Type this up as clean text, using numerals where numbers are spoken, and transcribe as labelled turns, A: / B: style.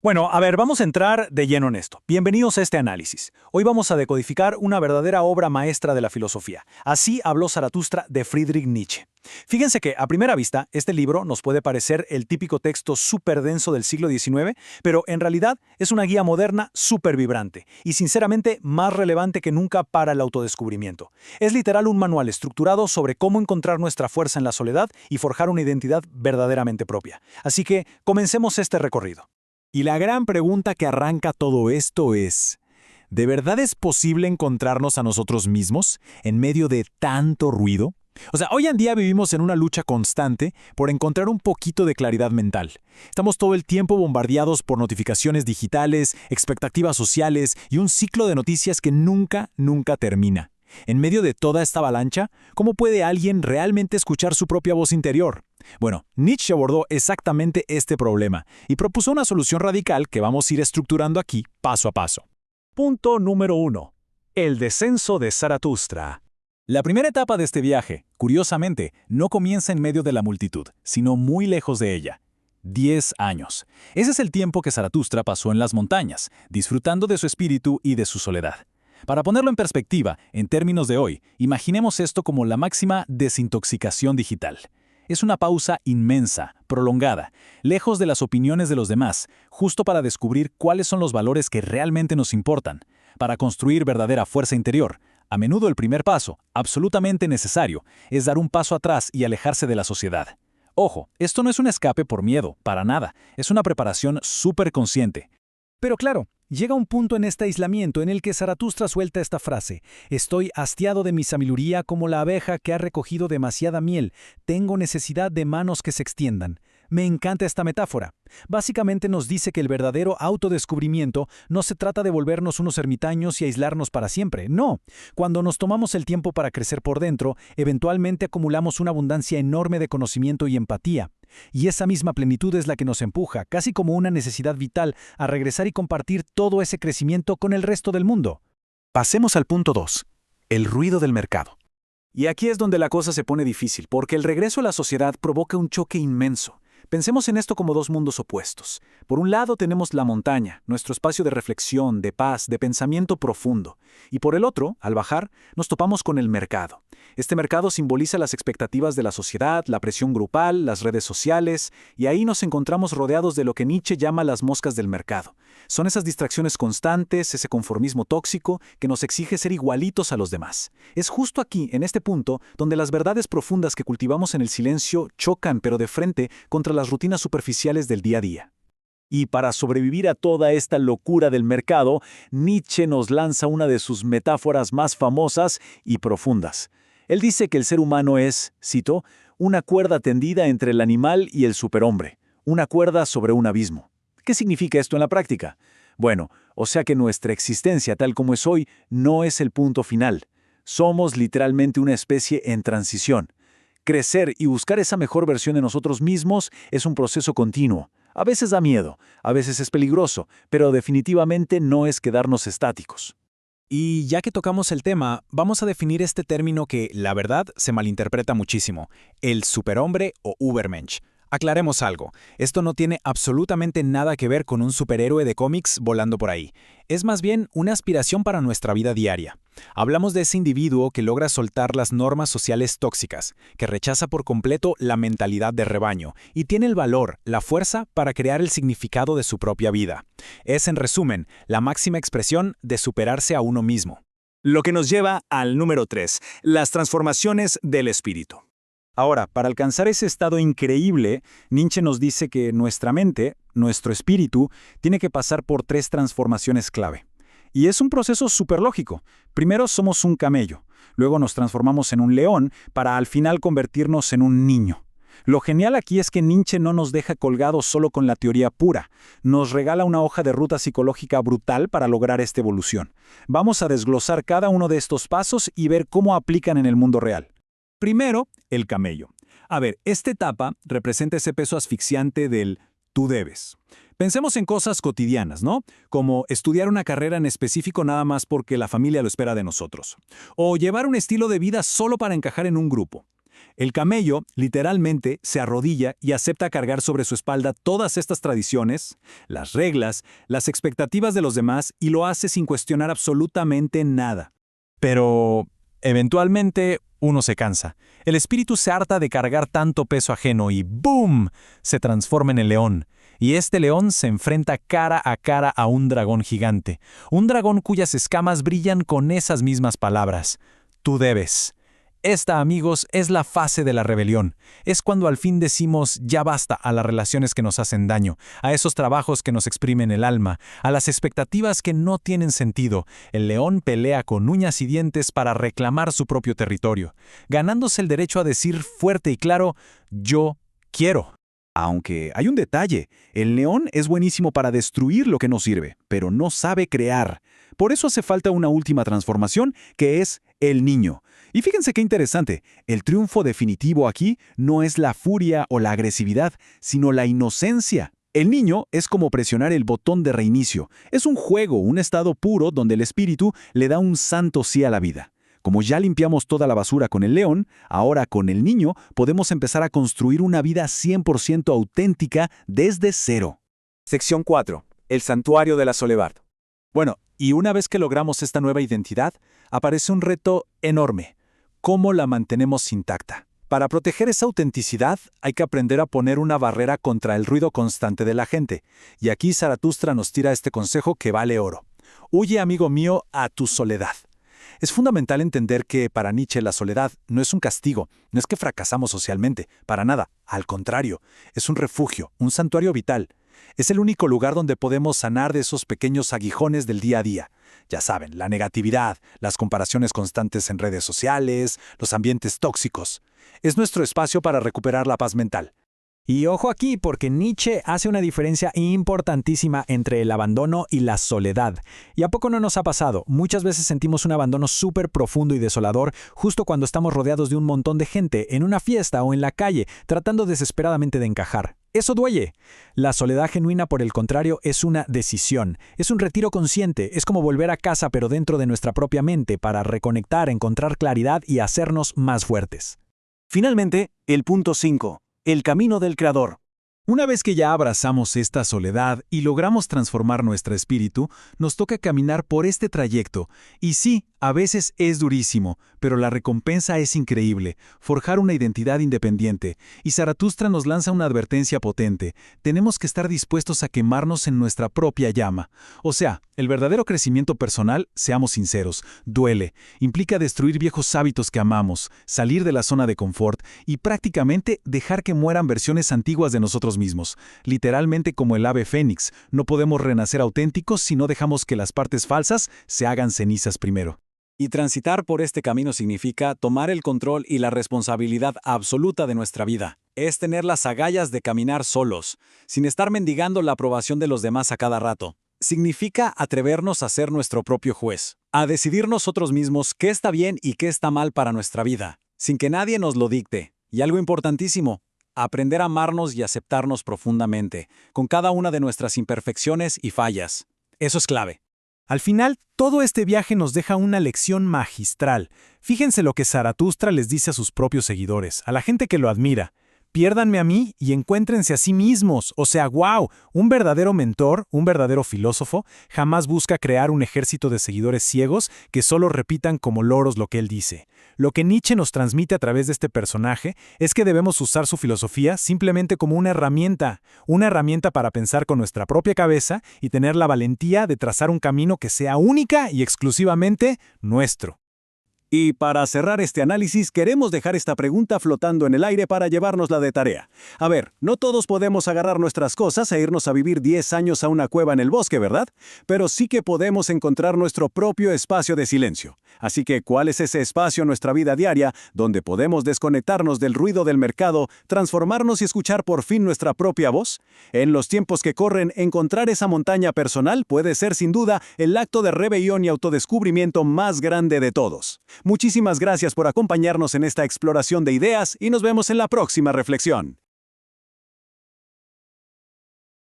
A: Bueno, a ver, vamos a entrar de lleno en esto. Bienvenidos a este análisis. Hoy vamos a decodificar una verdadera obra maestra de la filosofía. Así habló Zaratustra de Friedrich Nietzsche. Fíjense que, a primera vista, este libro nos puede parecer el típico texto súper denso del siglo XIX, pero en realidad es una guía moderna súper vibrante y, sinceramente, más relevante que nunca para el autodescubrimiento. Es literal un manual estructurado sobre cómo encontrar nuestra fuerza en la soledad y forjar una identidad verdaderamente propia. Así que, comencemos este recorrido.
B: Y la gran pregunta que arranca todo esto es, ¿de verdad es posible encontrarnos a nosotros mismos en medio de tanto ruido? O sea, hoy en día vivimos en una lucha constante por encontrar un poquito de claridad mental. Estamos todo el tiempo bombardeados por notificaciones digitales, expectativas sociales y un ciclo de noticias que nunca termina. En medio de toda esta avalancha, ¿cómo puede alguien realmente escuchar su propia voz interior? Bueno, Nietzsche abordó exactamente este problema y propuso una solución radical que vamos a ir estructurando aquí paso a paso.
A: Punto número 1. El descenso de Zaratustra.
B: La primera etapa de este viaje, curiosamente, no comienza en medio de la multitud, sino muy lejos de ella. 10 años. Ese es el tiempo que Zaratustra pasó en las montañas, disfrutando de su espíritu y de su soledad. Para ponerlo en perspectiva, en términos de hoy, imaginemos esto como la máxima desintoxicación digital. Es una pausa inmensa, prolongada, lejos de las opiniones de los demás, justo para descubrir cuáles son los valores que realmente nos importan. Para construir verdadera fuerza interior, a menudo el primer paso, absolutamente necesario, es dar un paso atrás y alejarse de la sociedad. Ojo, esto no es un escape por miedo, para nada, es una preparación súper consciente.
C: Pero claro, llega un punto en este aislamiento en el que Zaratustra suelta esta frase: «Estoy hastiado de mi sabiduría como la abeja que ha recogido demasiada miel. Tengo necesidad de manos que se extiendan». Me encanta esta metáfora. Básicamente nos dice que el verdadero autodescubrimiento no se trata de volvernos unos ermitaños y aislarnos para siempre. No. Cuando nos tomamos el tiempo para crecer por dentro, eventualmente acumulamos una abundancia enorme de conocimiento y empatía. Y esa misma plenitud es la que nos empuja, casi como una necesidad vital, a regresar y compartir todo ese crecimiento con el resto del mundo.
A: Pasemos al punto 2. El ruido del mercado. Y aquí es donde la cosa se pone difícil, porque el regreso a la sociedad provoca un choque inmenso. Pensemos en esto como dos mundos opuestos. Por un lado tenemos la montaña, nuestro espacio de reflexión, de paz, de pensamiento profundo. Y por el otro, al bajar, nos topamos con el mercado. Este mercado simboliza las expectativas de la sociedad, la presión grupal, las redes sociales, y ahí nos encontramos rodeados de lo que Nietzsche llama las moscas del mercado. Son esas distracciones constantes, ese conformismo tóxico que nos exige ser igualitos a los demás. Es justo aquí, en este punto, donde las verdades profundas que cultivamos en el silencio chocan, pero de frente, contra las rutinas superficiales del día a día. Y para sobrevivir a toda esta locura del mercado, Nietzsche nos lanza una de sus metáforas más famosas y profundas. Él dice que el ser humano es, cito, una cuerda tendida entre el animal y el superhombre, una cuerda sobre un abismo. ¿Qué significa esto en la práctica? Bueno, o sea que nuestra existencia tal como es hoy no es el punto final. Somos literalmente una especie en transición. Crecer y buscar esa mejor versión de nosotros mismos es un proceso continuo. A veces da miedo, a veces es peligroso, pero definitivamente no es quedarnos estáticos.
B: Y ya que tocamos el tema, vamos a definir este término que, la verdad, se malinterpreta muchísimo: el superhombre o Übermensch. Aclaremos algo, esto no tiene absolutamente nada que ver con un superhéroe de cómics volando por ahí. Es más bien una aspiración para nuestra vida diaria. Hablamos de ese individuo que logra soltar las normas sociales tóxicas, que rechaza por completo la mentalidad de rebaño y tiene el valor, la fuerza para crear el significado de su propia vida. Es, en resumen, la máxima expresión de superarse a uno mismo.
A: Lo que nos lleva al número 3, las transformaciones del espíritu. Ahora, para alcanzar ese estado increíble, Nietzsche nos dice que nuestra mente, nuestro espíritu, tiene que pasar por 3 transformaciones clave. Y es un proceso súper lógico. Primero somos un camello, luego nos transformamos en un león para al final convertirnos en un niño. Lo genial aquí es que Nietzsche no nos deja colgados solo con la teoría pura, nos regala una hoja de ruta psicológica brutal para lograr esta evolución. Vamos a desglosar cada uno de estos pasos y ver cómo aplican en el mundo real. Primero, el camello. A ver, esta etapa representa ese peso asfixiante del tú debes. Pensemos en cosas cotidianas, ¿no? Como estudiar una carrera en específico nada más porque la familia lo espera de nosotros. O llevar un estilo de vida solo para encajar en un grupo. El camello, literalmente, se arrodilla y acepta cargar sobre su espalda todas estas tradiciones, las reglas, las expectativas de los demás y lo hace sin cuestionar absolutamente nada.
B: Pero, eventualmente, uno se cansa. El espíritu se harta de cargar tanto peso ajeno y ¡boom! Se transforma en el león. Y este león se enfrenta cara a un dragón gigante. Un dragón cuyas escamas brillan con esas mismas palabras. Tú debes. Esta, amigos, es la fase de la rebelión. Es cuando al fin decimos ya basta a las relaciones que nos hacen daño, a esos trabajos que nos exprimen el alma, a las expectativas que no tienen sentido. El león pelea con uñas y dientes para reclamar su propio territorio, ganándose el derecho a decir fuerte y claro, yo quiero.
A: Aunque hay un detalle, el león es buenísimo para destruir lo que no sirve, pero no sabe crear. Por eso hace falta una última transformación, que es el niño. Y fíjense qué interesante, el triunfo definitivo aquí no es la furia o la agresividad, sino la inocencia. El niño es como presionar el botón de reinicio. Es un juego, un estado puro donde el espíritu le da un santo sí a la vida. Como ya limpiamos toda la basura con el león, ahora con el niño podemos empezar a construir una vida 100% auténtica desde cero. Sección 4. El santuario de la soledad. Bueno, y una vez que logramos esta nueva identidad, aparece un reto enorme. ¿Cómo la mantenemos intacta? Para proteger esa autenticidad, hay que aprender a poner una barrera contra el ruido constante de la gente. Y aquí Zaratustra nos tira este consejo que vale oro. Huye, amigo mío, a tu soledad. Es fundamental entender que para Nietzsche la soledad no es un castigo, no es que fracasamos socialmente, para nada, al contrario, es un refugio, un santuario vital. Es el único lugar donde podemos sanar de esos pequeños aguijones del día a día. Ya saben, la negatividad, las comparaciones constantes en redes sociales, los ambientes tóxicos. Es nuestro espacio para recuperar la paz mental.
C: Y ojo aquí, porque Nietzsche hace una diferencia importantísima entre el abandono y la soledad. ¿Y a poco no nos ha pasado? Muchas veces sentimos un abandono súper profundo y desolador justo cuando estamos rodeados de un montón de gente, en una fiesta o en la calle, tratando desesperadamente de encajar. Eso duele. La soledad genuina, por el contrario, es una decisión. Es un retiro consciente. Es como volver a casa, pero dentro de nuestra propia mente, para reconectar, encontrar claridad y hacernos más fuertes.
A: Finalmente, el punto 5. El camino del creador.
B: Una vez que ya abrazamos esta soledad y logramos transformar nuestro espíritu, nos toca caminar por este trayecto. Y sí, a veces es durísimo, pero la recompensa es increíble, forjar una identidad independiente. Y Zaratustra nos lanza una advertencia potente. Tenemos que estar dispuestos a quemarnos en nuestra propia llama. O sea, el verdadero crecimiento personal, seamos sinceros, duele. Implica destruir viejos hábitos que amamos, salir de la zona de confort y prácticamente dejar que mueran versiones antiguas de nosotros mismos. Literalmente como el ave fénix, no podemos renacer auténticos si no dejamos que las partes falsas se hagan cenizas primero.
A: Y transitar por este camino significa tomar el control y la responsabilidad absoluta de nuestra vida. Es tener las agallas de caminar solos, sin estar mendigando la aprobación de los demás a cada rato. Significa atrevernos a ser nuestro propio juez, a decidir nosotros mismos qué está bien y qué está mal para nuestra vida, sin que nadie nos lo dicte. Y algo importantísimo, aprender a amarnos y aceptarnos profundamente, con cada una de nuestras imperfecciones y fallas. Eso es clave.
C: Al final, todo este viaje nos deja una lección magistral. Fíjense lo que Zaratustra les dice a sus propios seguidores, a la gente que lo admira. Piérdanme a mí y encuéntrense a sí mismos. O sea, ¡wow! Un verdadero mentor, un verdadero filósofo, jamás busca crear un ejército de seguidores ciegos que solo repitan como loros lo que él dice. Lo que Nietzsche nos transmite a través de este personaje es que debemos usar su filosofía simplemente como una herramienta para pensar con nuestra propia cabeza y tener la valentía de trazar un camino que sea única y exclusivamente nuestro.
A: Y para cerrar este análisis, queremos dejar esta pregunta flotando en el aire para llevárnosla de tarea. A ver, no todos podemos agarrar nuestras cosas e irnos a vivir 10 años a una cueva en el bosque, ¿verdad? Pero sí que podemos encontrar nuestro propio espacio de silencio. Así que, ¿cuál es ese espacio en nuestra vida diaria donde podemos desconectarnos del ruido del mercado, transformarnos y escuchar por fin nuestra propia voz? En los tiempos que corren, encontrar esa montaña personal puede ser sin duda el acto de rebelión y autodescubrimiento más grande de todos. Muchísimas gracias por acompañarnos en esta exploración de ideas y nos vemos en la próxima reflexión.